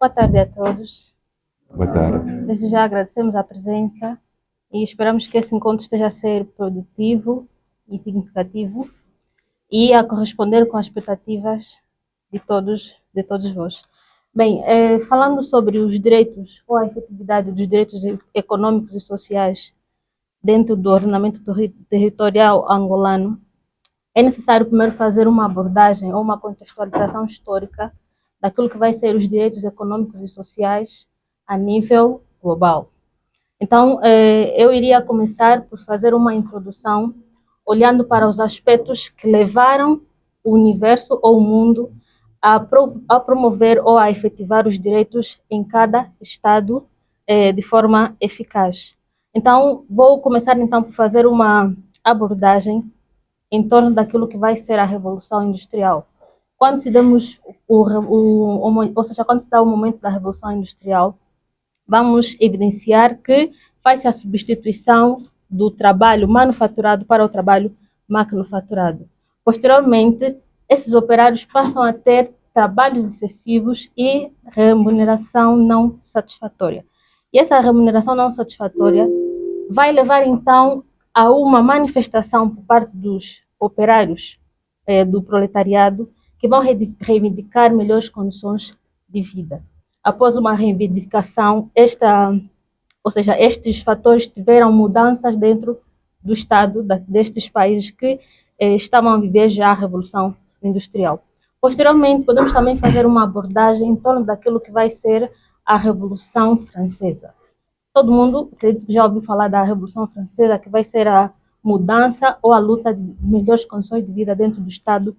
Boa tarde a todos. Boa tarde. Desde já agradecemos a presença e esperamos que esse encontro esteja a ser produtivo e significativo e a corresponder com as expectativas de todos vós. Bem, falando sobre os direitos ou a efetividade dos direitos econômicos e sociais dentro do ordenamento territorial angolano, é necessário primeiro fazer uma abordagem ou uma contextualização histórica daquilo que vai ser os direitos econômicos e sociais a nível global. Então, eu iria começar por fazer uma introdução olhando para os aspectos que levaram o universo ou o mundo a promover ou a efetivar os direitos em cada estado de forma eficaz. Então, vou começar então por fazer uma abordagem em torno daquilo que vai ser a Revolução Industrial. Quando se damos ou seja, quando se dá o momento da Revolução Industrial, vamos evidenciar que faz-se a substituição do trabalho manufaturado para o trabalho maquinofaturado. Posteriormente, esses operários passam a ter trabalhos excessivos e remuneração não satisfatória. E essa remuneração não satisfatória vai levar, então, a uma manifestação por parte dos operários do proletariado que vão reivindicar melhores condições de vida. Após uma reivindicação, ou seja, estes fatores tiveram mudanças dentro do Estado destes países que estavam a viver já a Revolução Industrial. Posteriormente, podemos também fazer uma abordagem em torno daquilo que vai ser a Revolução Francesa. Todo mundo, acredito que já ouviu falar da Revolução Francesa, que vai ser a mudança ou a luta de melhores condições de vida dentro do Estado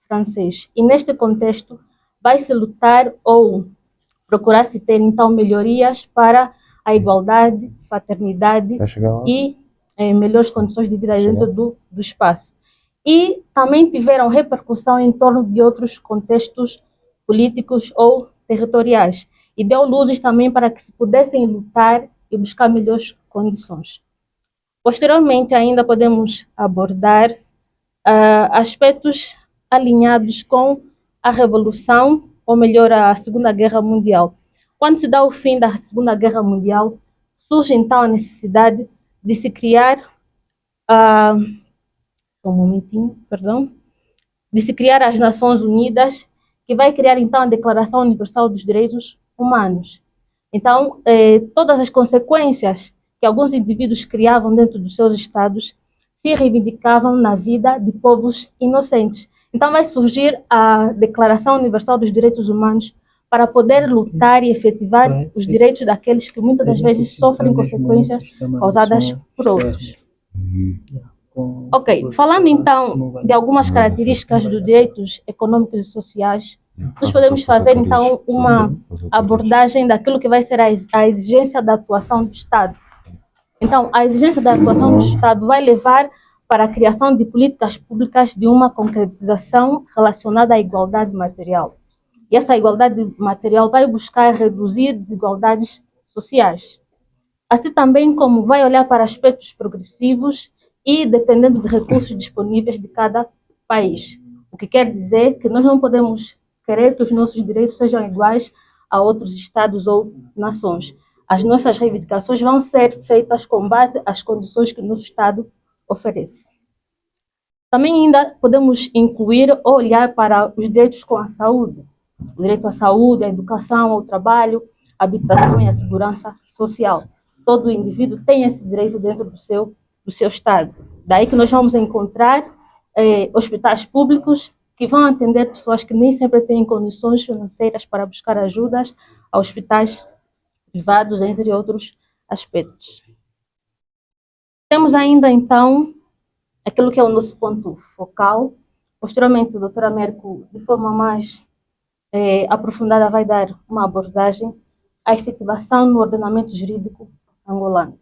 francês. E neste contexto, vai-se lutar ou procurar-se ter, então, melhorias para a igualdade, fraternidade e melhores condições de vida dentro do espaço. E também tiveram repercussão em torno de outros contextos políticos ou territoriais. E deu luzes também para que se pudessem lutar e buscar melhores condições. Posteriormente, ainda podemos abordar aspectos alinhados com a Revolução, ou melhor, a Segunda Guerra Mundial. Quando se dá o fim da Segunda Guerra Mundial, surge então a necessidade de se criar, de se criar as Nações Unidas, que vai criar então a Declaração Universal dos Direitos Humanos. Então, todas as consequências que alguns indivíduos criavam dentro dos seus estados se reivindicavam na vida de povos inocentes. Então, vai surgir a Declaração Universal dos Direitos Humanos para poder lutar e efetivar os direitos daqueles que muitas das vezes sofrem consequências causadas por outros. Ok, falando então de algumas características dos direitos econômicos e sociais, nós podemos fazer então uma abordagem daquilo que vai ser a exigência da atuação do Estado. Então, a exigência da atuação do Estado vai levar para a criação de políticas públicas de uma concretização relacionada à igualdade material. E essa igualdade material vai buscar reduzir desigualdades sociais. Assim também como vai olhar para aspectos progressivos e dependendo de recursos disponíveis de cada país. O que quer dizer que nós não podemos querer que os nossos direitos sejam iguais a outros estados ou nações. As nossas reivindicações vão ser feitas com base às condições que o nosso estado oferece. Também ainda podemos incluir ou olhar para os direitos com a saúde. O direito à saúde, à educação, ao trabalho, à habitação e à segurança social. Todo indivíduo tem esse direito dentro do seu estado. Daí que nós vamos encontrar hospitais públicos que vão atender pessoas que nem sempre têm condições financeiras para buscar ajudas, a hospitais privados, entre outros aspectos. Temos ainda, então, aquilo que é o nosso ponto focal. Posteriormente, o Dr. Américo, de forma mais aprofundada, vai dar uma abordagem à efetivação no ordenamento jurídico angolano.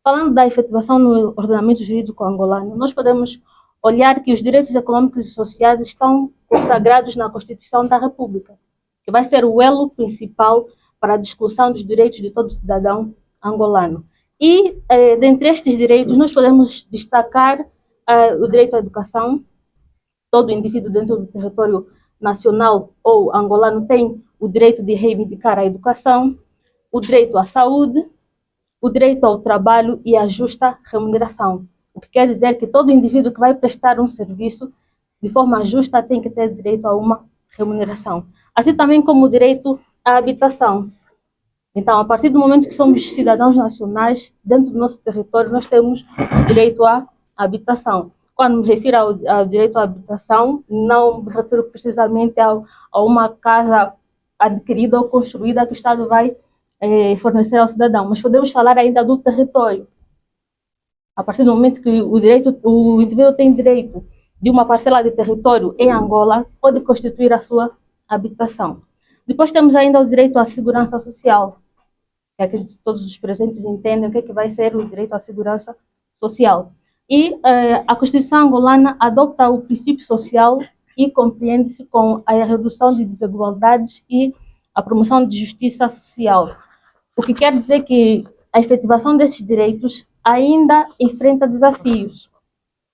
Falando da efetivação no ordenamento jurídico angolano, nós podemos olhar que os direitos econômicos e sociais estão consagrados na Constituição da República, que vai ser o elo principal para a discussão dos direitos de todo cidadão angolano. E, dentre estes direitos, nós podemos destacar o direito à educação. Todo indivíduo dentro do território nacional ou angolano tem o direito de reivindicar a educação, o direito à saúde, o direito ao trabalho e à justa remuneração. O que quer dizer que todo indivíduo que vai prestar um serviço de forma justa tem que ter direito a uma remuneração. Assim também como o direito à habitação. Então, a partir do momento que somos cidadãos nacionais, dentro do nosso território, nós temos direito à habitação. Quando me refiro ao direito à habitação, não me refiro precisamente a uma casa adquirida ou construída que o Estado vai fornecer ao cidadão, mas podemos falar ainda do território. A partir do momento que o indivíduo tem direito de uma parcela de território em Angola, pode constituir a sua habitação. Depois temos ainda o direito à segurança social, que acredito que todos os presentes entendem o que vai ser o direito à segurança social. E a Constituição angolana adopta o princípio social e compreende-se com a redução de desigualdades e a promoção de justiça social. O que quer dizer que a efetivação desses direitos ainda enfrenta desafios.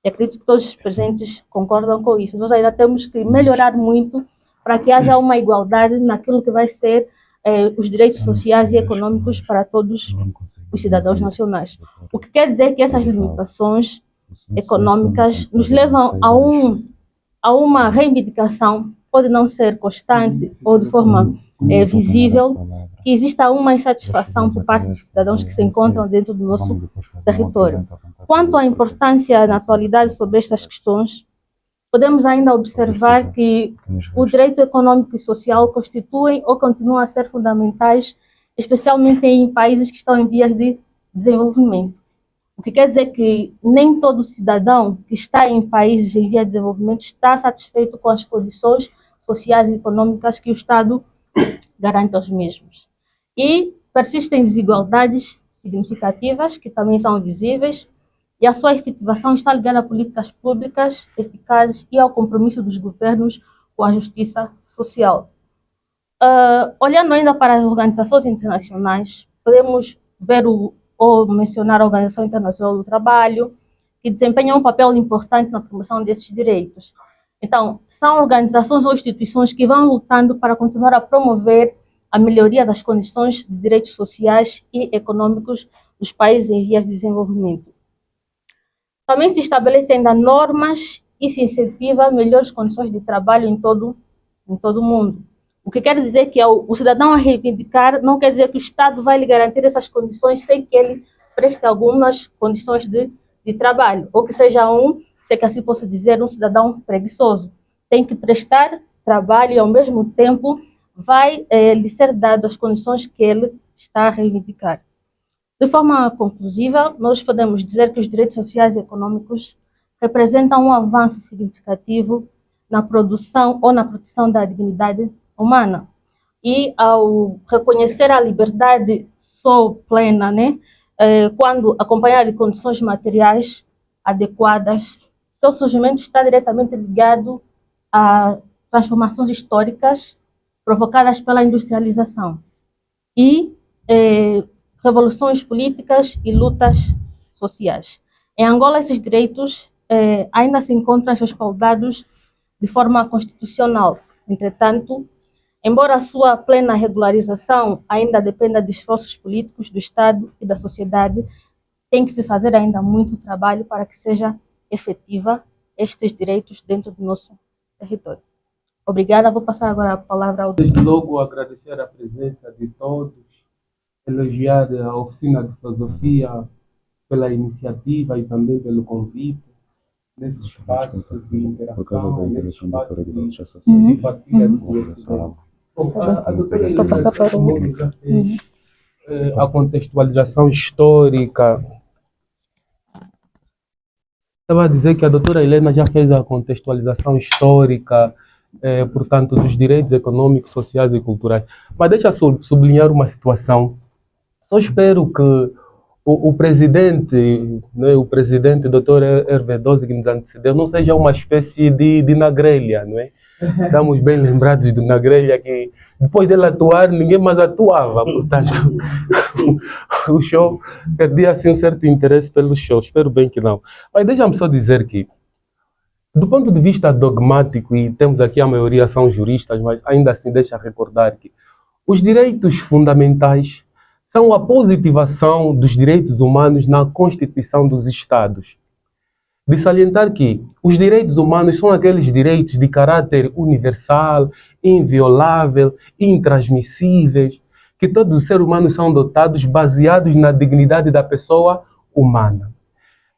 E acredito que todos os presentes concordam com isso. Nós ainda temos que melhorar muito para que haja uma igualdade naquilo que vai ser os direitos sociais e econômicos para todos os cidadãos nacionais. O que quer dizer que essas limitações econômicas nos levam a uma reivindicação, pode não ser constante ou de forma visível, que exista uma insatisfação por parte dos cidadãos que se encontram dentro do nosso território. Quanto à importância na atualidade sobre estas questões, podemos ainda observar que o direito econômico e social constituem ou continuam a ser fundamentais, especialmente em países que estão em vias de desenvolvimento. O que quer dizer que nem todo cidadão que está em países em vias de desenvolvimento está satisfeito com as condições sociais e econômicas que o Estado garante aos mesmos. E persistem desigualdades significativas, que também são visíveis, e a sua efetivação está ligada a políticas públicas eficazes e ao compromisso dos governos com a justiça social. Olhando ainda para as organizações internacionais, podemos ver ou mencionar a Organização Internacional do Trabalho, que desempenha um papel importante na promoção desses direitos. Então, são organizações ou instituições que vão lutando para continuar a promover a melhoria das condições de direitos sociais e econômicos dos países em vias de desenvolvimento. Também se estabelecem ainda normas e se incentiva melhores condições de trabalho em todo o mundo. O que quer dizer que o cidadão a reivindicar não quer dizer que o Estado vai lhe garantir essas condições sem que ele preste algumas condições de trabalho, ou que seja se é que assim posso dizer, um cidadão preguiçoso. Tem que prestar trabalho e, ao mesmo tempo, vai lhe ser dado as condições que ele está a reivindicar. De forma conclusiva, nós podemos dizer que os direitos sociais e econômicos representam um avanço significativo na produção ou na proteção da dignidade humana. E ao reconhecer a liberdade plena, quando acompanhada de condições materiais adequadas, seu surgimento está diretamente ligado a transformações históricas provocadas pela industrialização e revoluções políticas e lutas sociais. Em Angola, esses direitos ainda se encontram respaldados de forma constitucional. Entretanto, embora a sua plena regularização ainda dependa de esforços políticos do Estado e da sociedade, tem que se fazer ainda muito trabalho para que seja efetiva estes direitos dentro do nosso território. Obrigada, vou passar agora a palavra ao... Desde logo agradecer a presença de todos, elogiar a oficina de filosofia pela iniciativa e também pelo convite nesse espaço de interação, nesse espaço de partilha de conhecimento. Vou passar para o... A contextualização histórica. Estava a dizer que a doutora Helena já fez a contextualização histórica, portanto, dos direitos econômicos, sociais e culturais. Mas deixa eu sublinhar uma situação. Só espero que o presidente, né, o presidente Dr. Hervé Dose, que nos antecedeu, não seja uma espécie de Nagrelha, não é? Estamos bem lembrados do Nagrelha, que depois dele atuar, ninguém mais atuava, portanto, o show perdia assim um certo interesse pelo show, espero bem que não. Mas deixa-me só dizer que Do ponto de vista dogmático, e temos aqui a maioria são juristas, mas ainda assim deixa recordar que os direitos fundamentais são a positivação dos direitos humanos na Constituição dos Estados. De salientar que os direitos humanos são aqueles direitos de caráter universal, inviolável, intransmissíveis, que todos os seres humanos são dotados baseados na dignidade da pessoa humana.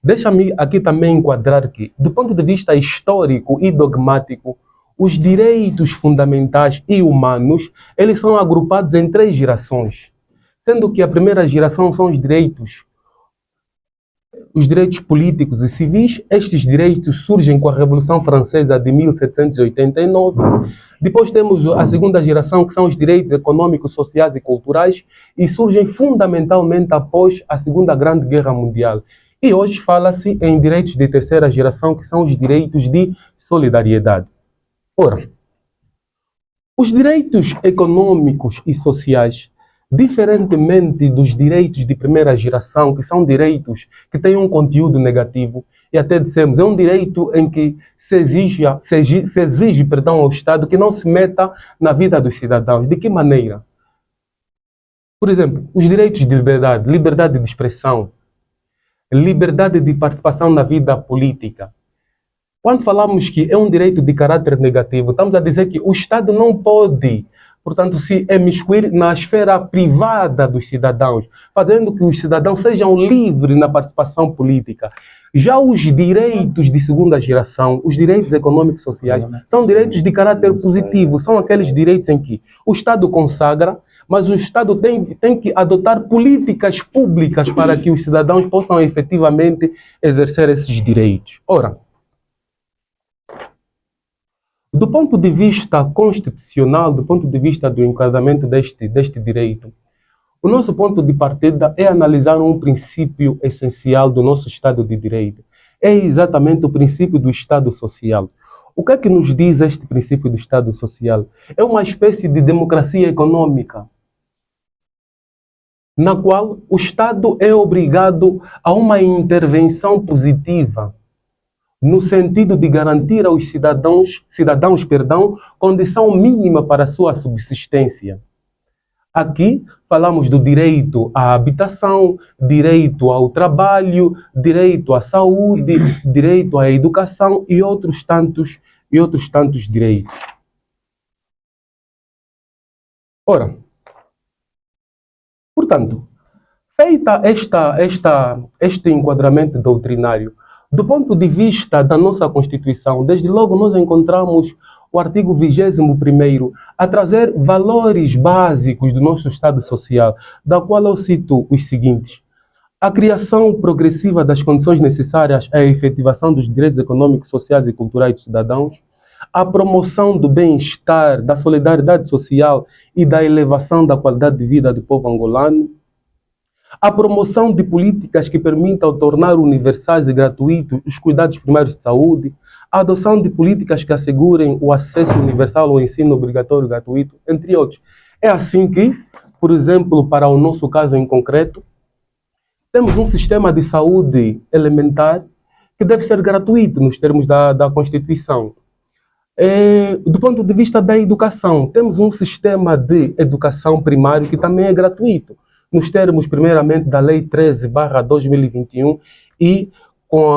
Deixa-me aqui também enquadrar que, do ponto de vista histórico e dogmático, os direitos fundamentais e humanos, eles são agrupados em 3 gerações, sendo que a primeira geração são os direitos políticos e civis. Estes direitos surgem com a Revolução Francesa de 1789. Depois temos a segunda geração, que são os direitos econômicos, sociais e culturais, e surgem fundamentalmente após a Segunda Grande Guerra Mundial. E hoje fala-se em direitos de terceira geração, que são os direitos de solidariedade. Ora, os direitos econômicos e sociais, diferentemente dos direitos de primeira geração, que são direitos que têm um conteúdo negativo, e até dissemos, é um direito em que se exige ao Estado que não se meta na vida dos cidadãos. De que maneira? Por exemplo, os direitos de liberdade de expressão, liberdade de participação na vida política. Quando falamos que é um direito de caráter negativo, estamos a dizer que o Estado não pode, portanto, se emiscuir na esfera privada dos cidadãos, fazendo que os cidadãos sejam livres na participação política. Já os direitos de segunda geração, os direitos econômicos e sociais, são direitos de caráter positivo, são aqueles direitos em que o Estado consagra, mas o Estado tem que adotar políticas públicas para que os cidadãos possam efetivamente exercer esses direitos. Ora, do ponto de vista constitucional, do ponto de vista do enquadramento deste direito, o nosso ponto de partida é analisar um princípio essencial do nosso Estado de Direito. É exatamente o princípio do Estado Social. O que é que nos diz este princípio do Estado Social? É uma espécie de democracia econômica, na qual o Estado é obrigado a uma intervenção positiva, no sentido de garantir aos cidadãos, condição mínima para a sua subsistência. Aqui falamos do direito à habitação, direito ao trabalho, direito à saúde, direito à educação e outros tantos direitos. Ora, portanto, feita este enquadramento doutrinário, do ponto de vista da nossa Constituição, desde logo nós encontramos o artigo 21º a trazer valores básicos do nosso Estado Social, da qual eu cito os seguintes: a criação progressiva das condições necessárias à efetivação dos direitos econômicos, sociais e culturais dos cidadãos, a promoção do bem-estar, da solidariedade social e da elevação da qualidade de vida do povo angolano, a promoção de políticas que permitam tornar universais e gratuitos os cuidados primários de saúde, a adoção de políticas que assegurem o acesso universal ao ensino obrigatório e gratuito, entre outros. É assim que, por exemplo, para o nosso caso em concreto, temos um sistema de saúde elementar que deve ser gratuito nos termos da Constituição. Do ponto de vista da educação, temos um sistema de educação primário que também é gratuito, nos termos, primeiramente, da Lei 13/2021 e com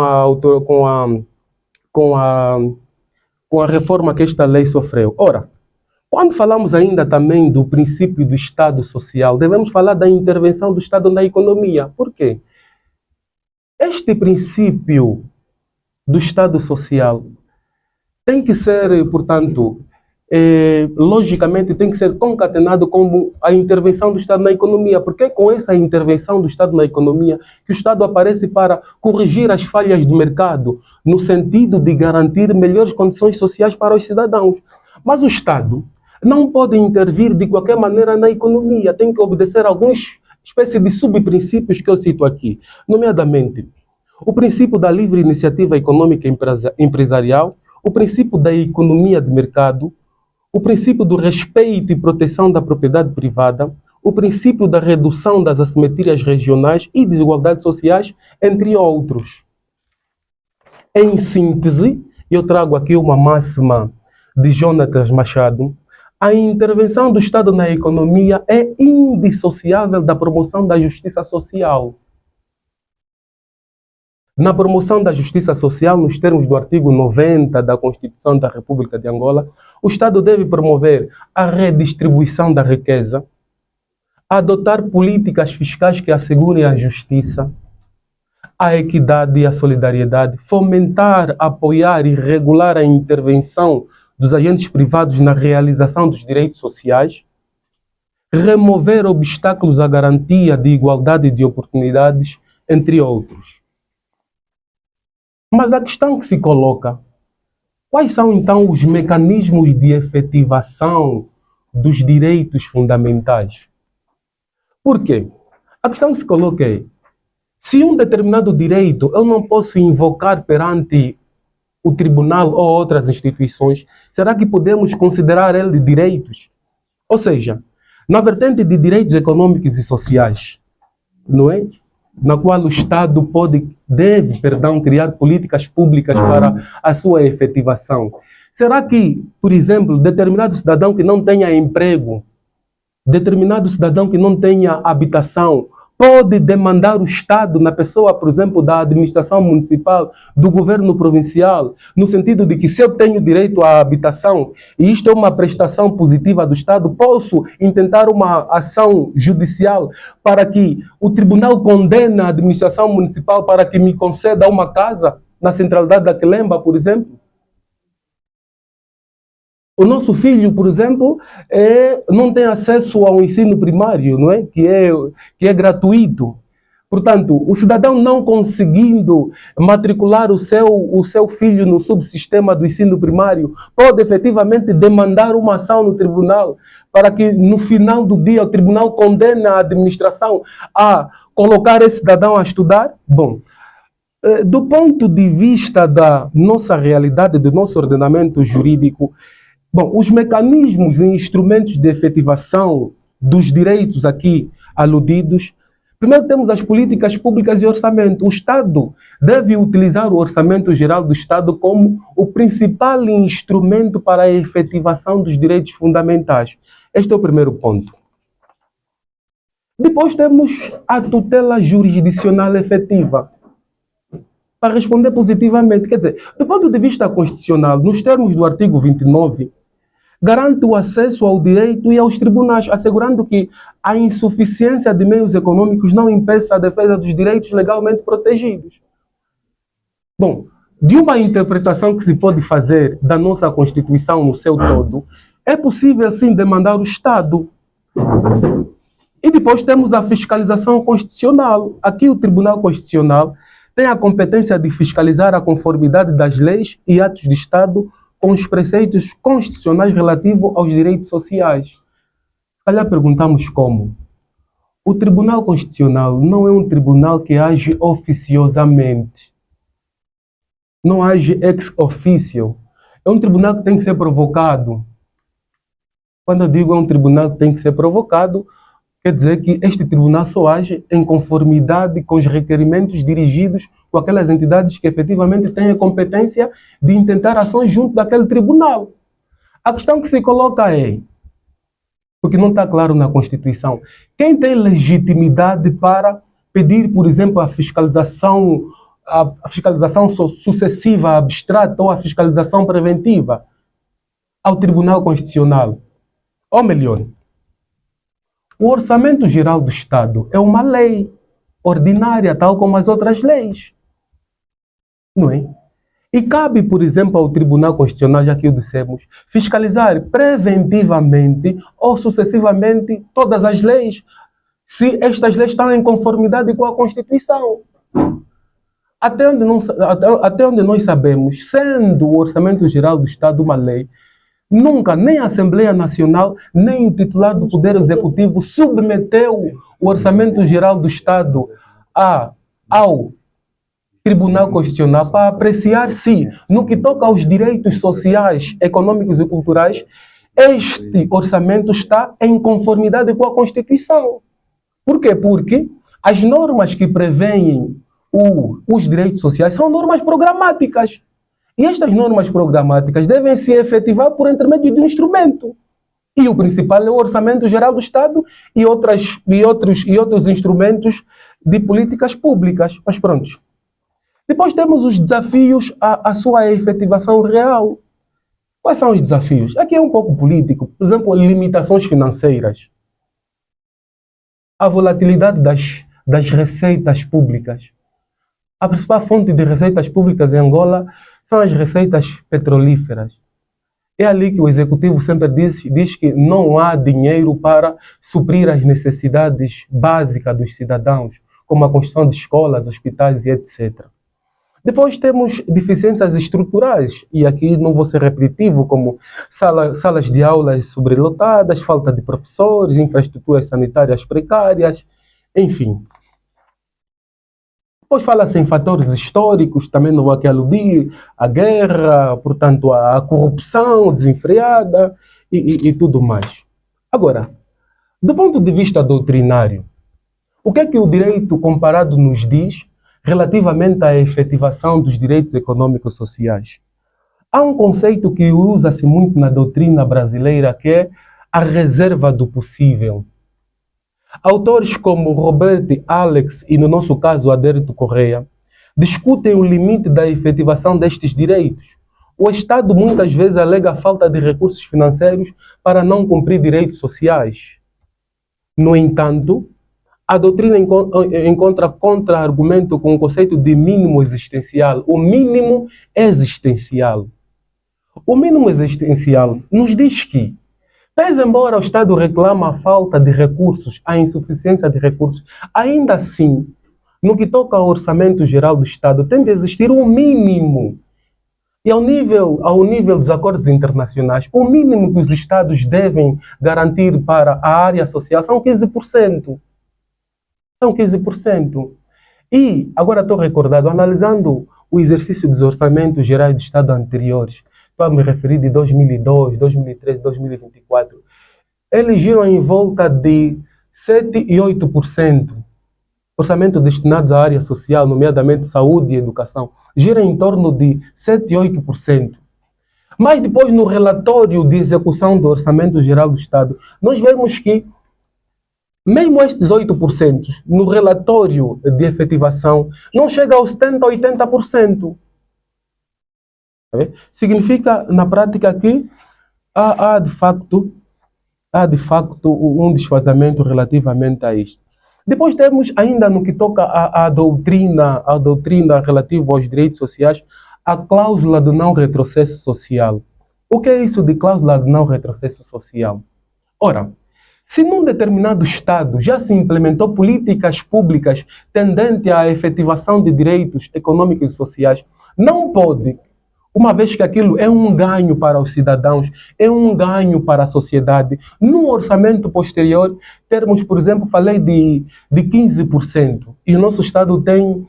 a reforma que esta lei sofreu. Ora, quando falamos ainda também do princípio do Estado Social, devemos falar da intervenção do Estado na economia. Por quê? Este princípio do Estado Social tem que ser, portanto, logicamente tem que ser concatenado com a intervenção do Estado na economia, porque é com essa intervenção do Estado na economia que o Estado aparece para corrigir as falhas do mercado, no sentido de garantir melhores condições sociais para os cidadãos. Mas o Estado não pode intervir de qualquer maneira na economia, tem que obedecer a algumas espécies de subprincípios que eu cito aqui, nomeadamente o princípio da livre iniciativa econômica empresarial, o princípio da economia de mercado, o princípio do respeito e proteção da propriedade privada, o princípio da redução das assimetrias regionais e desigualdades sociais, entre outros. Em síntese, eu trago aqui uma máxima de Jonatas Machado: a intervenção do Estado na economia é indissociável da promoção da justiça social. Na promoção da justiça social, nos termos do artigo 90 da Constituição da República de Angola, o Estado deve promover a redistribuição da riqueza, adotar políticas fiscais que assegurem a justiça, a equidade e a solidariedade, fomentar, apoiar e regular a intervenção dos agentes privados na realização dos direitos sociais, remover obstáculos à garantia de igualdade de oportunidades, entre outros. Mas a questão que se coloca: quais são então os mecanismos de efetivação dos direitos fundamentais? Por quê? A questão que se coloca é: se um determinado direito eu não posso invocar perante o tribunal ou outras instituições, será que podemos considerar ele de direitos? Ou seja, na vertente de direitos econômicos e sociais, não é? Na qual o Estado deve criar políticas públicas para a sua efetivação. Será que, por exemplo, determinado cidadão que não tenha emprego, determinado cidadão que não tenha habitação, pode demandar o Estado na pessoa, por exemplo, da administração municipal, do governo provincial, no sentido de que se eu tenho direito à habitação e isto é uma prestação positiva do Estado, posso intentar uma ação judicial para que o tribunal condene a administração municipal para que me conceda uma casa na centralidade da Quelemba, por exemplo? O nosso filho, por exemplo, não tem acesso ao ensino primário, não é? Que é gratuito. Portanto, o cidadão não conseguindo matricular o seu filho no subsistema do ensino primário, pode efetivamente demandar uma ação no tribunal para que no final do dia o tribunal condene a administração a colocar esse cidadão a estudar? Bom, do ponto de vista da nossa realidade, do nosso ordenamento jurídico, bom, os mecanismos e instrumentos de efetivação dos direitos aqui aludidos, primeiro temos as políticas públicas e orçamento. O Estado deve utilizar o Orçamento Geral do Estado como o principal instrumento para a efetivação dos direitos fundamentais. Este é o primeiro ponto. Depois temos a tutela jurisdicional efetiva. Para responder positivamente, quer dizer, do ponto de vista constitucional, nos termos do artigo 29, garante o acesso ao direito e aos tribunais, assegurando que a insuficiência de meios econômicos não impeça a defesa dos direitos legalmente protegidos. Bom, de uma interpretação que se pode fazer da nossa Constituição no seu todo, é possível sim demandar o Estado. E depois temos a fiscalização constitucional. Aqui o Tribunal Constitucional tem a competência de fiscalizar a conformidade das leis e atos de Estado com os preceitos constitucionais relativos aos direitos sociais. Se calhar perguntamos como. O Tribunal Constitucional não é um tribunal que age oficiosamente. Não age ex officio. É um tribunal que tem que ser provocado. Quando eu digo é um tribunal que tem que ser provocado, quer dizer que este tribunal só age em conformidade com os requerimentos dirigidos com aquelas entidades que efetivamente têm a competência de intentar ações junto daquele tribunal. A questão que se coloca é, porque não está claro na Constituição, quem tem legitimidade para pedir, por exemplo, a fiscalização sucessiva, abstrata ou a fiscalização preventiva ao Tribunal Constitucional? Ou melhor, o Orçamento Geral do Estado é uma lei ordinária, tal como as outras leis. Não é? E cabe, por exemplo, ao Tribunal Constitucional, já que o dissemos, fiscalizar preventivamente ou sucessivamente todas as leis, se estas leis estão em conformidade com a Constituição. Até onde nós sabemos, sendo o Orçamento Geral do Estado uma lei, nunca nem a Assembleia Nacional, nem o titular do Poder Executivo submeteu o Orçamento Geral do Estado ao Tribunal Constitucional para apreciar se, no que toca aos direitos sociais, econômicos e culturais, este orçamento está em conformidade com a Constituição. Por quê? Porque as normas que prevêem os direitos sociais são normas programáticas. E estas normas programáticas devem se efetivar por intermédio de um instrumento. E o principal é o Orçamento Geral do Estado e outros instrumentos de políticas públicas. Mas pronto. Depois temos os desafios à sua efetivação real. Quais são os desafios? Aqui é um pouco político. Por exemplo, limitações financeiras. A volatilidade das receitas públicas. A principal fonte de receitas públicas em Angola são as receitas petrolíferas. É ali que o executivo sempre diz que não há dinheiro para suprir as necessidades básicas dos cidadãos, como a construção de escolas, hospitais e etc. Depois temos deficiências estruturais, e aqui não vou ser repetitivo, como salas de aulas sobrelotadas, falta de professores, infraestruturas sanitárias precárias, enfim. Depois fala-se em fatores históricos, também não vou aqui aludir, a guerra, portanto, a corrupção desenfreada e tudo mais. Agora, do ponto de vista doutrinário, o que é que o direito comparado nos diz relativamente à efetivação dos direitos econômicos sociais? Há um conceito que usa-se muito na doutrina brasileira, que é a reserva do possível. Autores como Robert Alex e, no nosso caso, Adérito Correia, discutem o limite da efetivação destes direitos. O Estado muitas vezes alega a falta de recursos financeiros para não cumprir direitos sociais. No entanto, a doutrina encontra contra-argumento com o conceito de mínimo existencial. O mínimo existencial. O mínimo existencial nos diz que, pese embora o Estado reclame a falta de recursos, a insuficiência de recursos, ainda assim, no que toca ao orçamento geral do Estado, tem de existir um mínimo. E ao nível dos acordos internacionais, o mínimo que os Estados devem garantir para a área social são 15%. São 15%. E, agora estou recordado, analisando o exercício dos orçamentos gerais do Estado anteriores, estou a me referir de 2002, 2013, 2024, eles giram em volta de 7 e 8%. Orçamento destinados à área social, nomeadamente saúde e educação, gira em torno de 7 e 8%. Mas depois, no relatório de execução do Orçamento Geral do Estado, nós vemos que mesmo estes 8%, no relatório de efetivação, não chega aos 70% a 80%. Significa, na prática, que há de facto um desfazamento relativamente a isto. Depois temos ainda no que toca à doutrina relativa aos direitos sociais, a cláusula do não retrocesso social. O que é isso de cláusula do não retrocesso social? Ora, se num determinado Estado já se implementou políticas públicas tendentes à efetivação de direitos econômicos e sociais, não pode, uma vez que aquilo é um ganho para os cidadãos, é um ganho para a sociedade, num orçamento posterior, termos, por exemplo, falei de 15%, e o nosso Estado tem,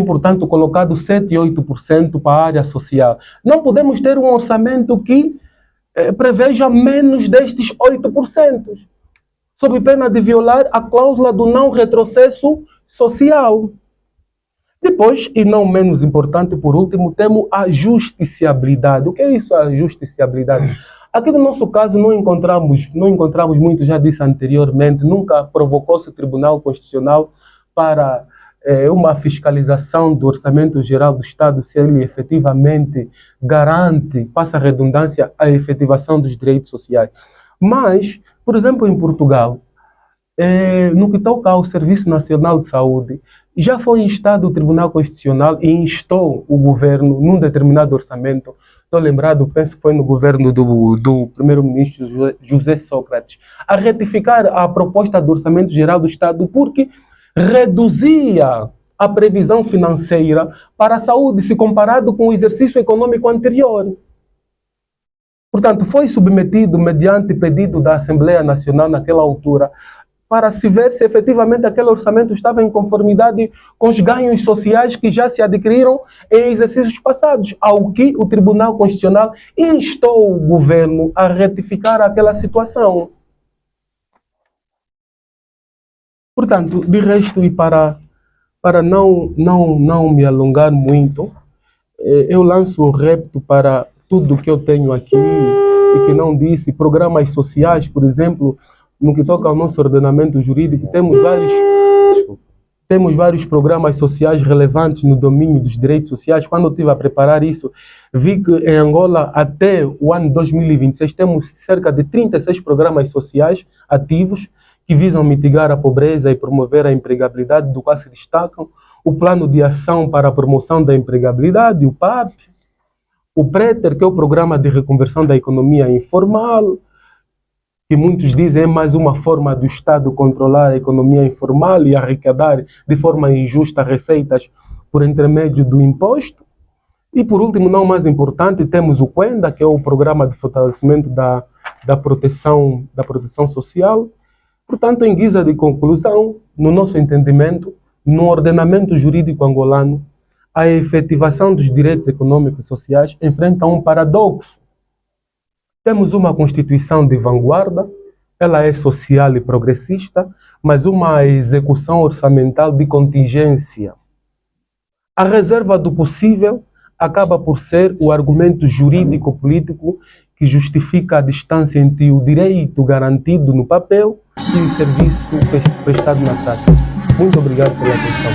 portanto, colocado 7 e 8% para a área social. Não podemos ter um orçamento que preveja menos destes 8%. Sob pena de violar a cláusula do não retrocesso social. Depois, e não menos importante, por último, temos a justiciabilidade. O que é isso, a justiciabilidade? Aqui no nosso caso não encontramos muito, já disse anteriormente, nunca provocou-se o Tribunal Constitucional para uma fiscalização do Orçamento Geral do Estado, se ele efetivamente garante, passa a redundância, a efetivação dos direitos sociais. Mas, por exemplo, em Portugal, no que toca ao Serviço Nacional de Saúde, já foi instado o Tribunal Constitucional e instou o governo, num determinado orçamento, estou lembrado, penso que foi no governo do primeiro-ministro José Sócrates, a retificar a proposta do Orçamento Geral do Estado, porque reduzia a previsão financeira para a saúde, se comparado com o exercício econômico anterior. Portanto, foi submetido, mediante pedido da Assembleia Nacional naquela altura, para se ver se efetivamente aquele orçamento estava em conformidade com os ganhos sociais que já se adquiriram em exercícios passados, ao que o Tribunal Constitucional instou o governo a retificar aquela situação. Portanto, de resto, e para não me alongar muito, eu lanço o repto para tudo que eu tenho aqui e que não disse, programas sociais, por exemplo, no que toca ao nosso ordenamento jurídico, temos vários programas sociais relevantes no domínio dos direitos sociais. Quando eu estive a preparar isso, vi que em Angola, até o ano 2026, temos cerca de 36 programas sociais ativos que visam mitigar a pobreza e promover a empregabilidade, do qual se destacam o Plano de Ação para a Promoção da Empregabilidade, o PAP, o PRETER, que é o Programa de Reconversão da Economia Informal, que muitos dizem é mais uma forma do Estado controlar a economia informal e arrecadar de forma injusta receitas por intermédio do imposto. E por último, não mais importante, temos o QUENDA, que é o Programa de Fortalecimento da proteção social. Portanto, em guisa de conclusão, no nosso entendimento, no ordenamento jurídico angolano, a efetivação dos direitos econômicos e sociais enfrenta um paradoxo. Temos uma Constituição de vanguarda, ela é social e progressista, mas uma execução orçamental de contingência. A reserva do possível acaba por ser o argumento jurídico-político que justifica a distância entre o direito garantido no papel e o serviço prestado na prática. Muito obrigado pela atenção.